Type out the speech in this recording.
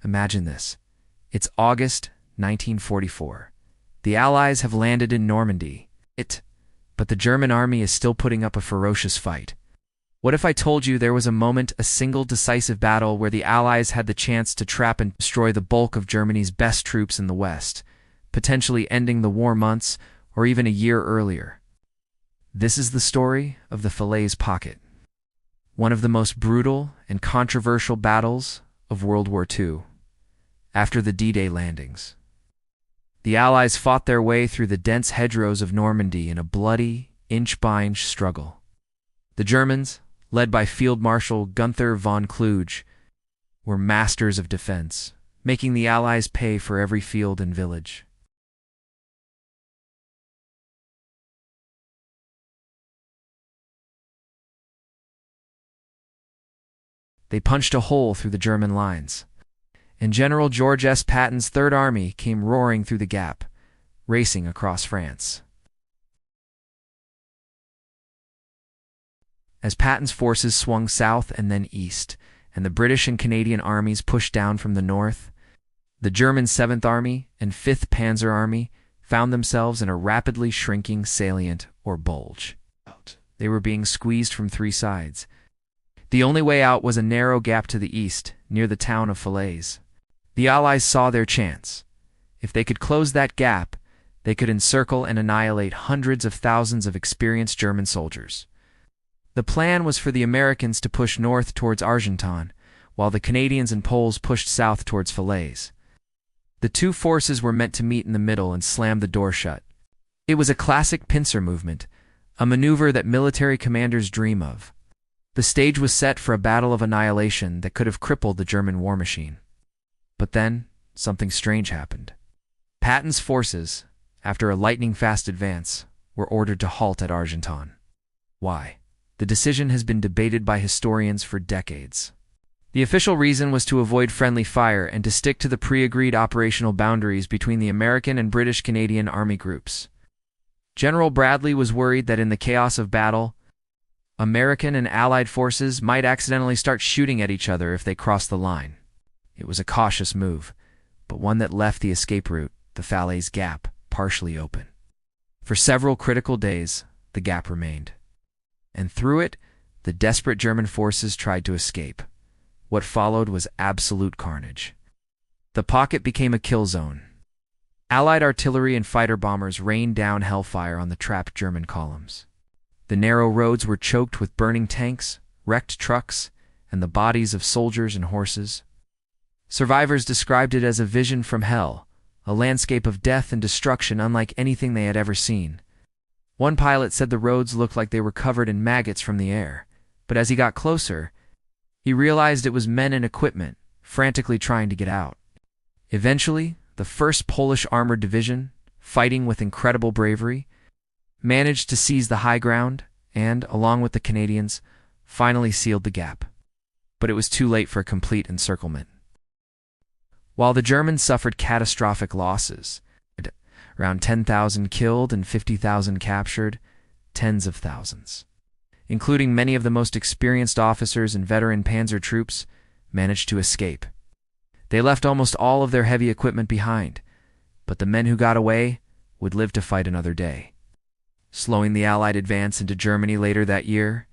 Imagine this. It's August 1944. The Allies have landed in Normandy. But the German army is still putting up a ferocious fight. What if I told you there was a moment, a single decisive battle, where the Allies had the chance to trap and destroy the bulk of Germany's best troops in the West, potentially ending the war months or even a year earlier? This is the story of the Falaise Pocket, one of the most brutal and controversial battles of World War II. After the D-Day landings, the Allies fought their way through the dense hedgerows of Normandy in a bloody, inch-by-inch struggle. The Germans, led by Field Marshal Gunther von Kluge, were masters of defense, making the Allies pay for every field and village. They punched a hole through the German lines, and General George S. Patton's Third Army came roaring through the gap, racing across France. As Patton's forces swung south and then east, and the British and Canadian armies pushed down from the north, the German 7th Army and 5th Panzer Army found themselves in a rapidly shrinking salient or bulge. They were being squeezed from three sides. The only way out was a narrow gap to the east, near the town of Falaise. The Allies saw their chance. If they could close that gap, they could encircle and annihilate hundreds of thousands of experienced German soldiers. The plan was for the Americans to push north towards Argenton, while the Canadians and Poles pushed south towards Falaise. The two forces were meant to meet in the middle and slam the door shut. It was a classic pincer movement, a maneuver that military commanders dream of. The stage was set for a battle of annihilation that could have crippled the German war machine. But then, something strange happened. Patton's forces, after a lightning-fast advance, were ordered to halt at Argenton. Why? The decision has been debated by historians for decades. The official reason was to avoid friendly fire and to stick to the pre-agreed operational boundaries between the American and British Canadian Army groups. General Bradley was worried that in the chaos of battle, American and Allied forces might accidentally start shooting at each other if they crossed the line. It was a cautious move, but one that left the escape route, the Falaise Gap, partially open. For several critical days, the gap remained. And through it, the desperate German forces tried to escape. What followed was absolute carnage. The pocket became a kill zone. Allied artillery and fighter bombers rained down hellfire on the trapped German columns. The narrow roads were choked with burning tanks, wrecked trucks, and the bodies of soldiers and horses. Survivors described it as a vision from hell, a landscape of death and destruction unlike anything they had ever seen. One pilot said the roads looked like they were covered in maggots from the air, but as he got closer, he realized it was men and equipment, frantically trying to get out. Eventually, the 1st Polish Armored Division, fighting with incredible bravery, managed to seize the high ground and, along with the Canadians, finally sealed the gap. But it was too late for a complete encirclement. While the Germans suffered catastrophic losses, around 10,000 killed and 50,000 captured, tens of thousands, including many of the most experienced officers and veteran panzer troops, managed to escape. They left almost all of their heavy equipment behind, but the men who got away would live to fight another day. Slowing the Allied advance into Germany later that year,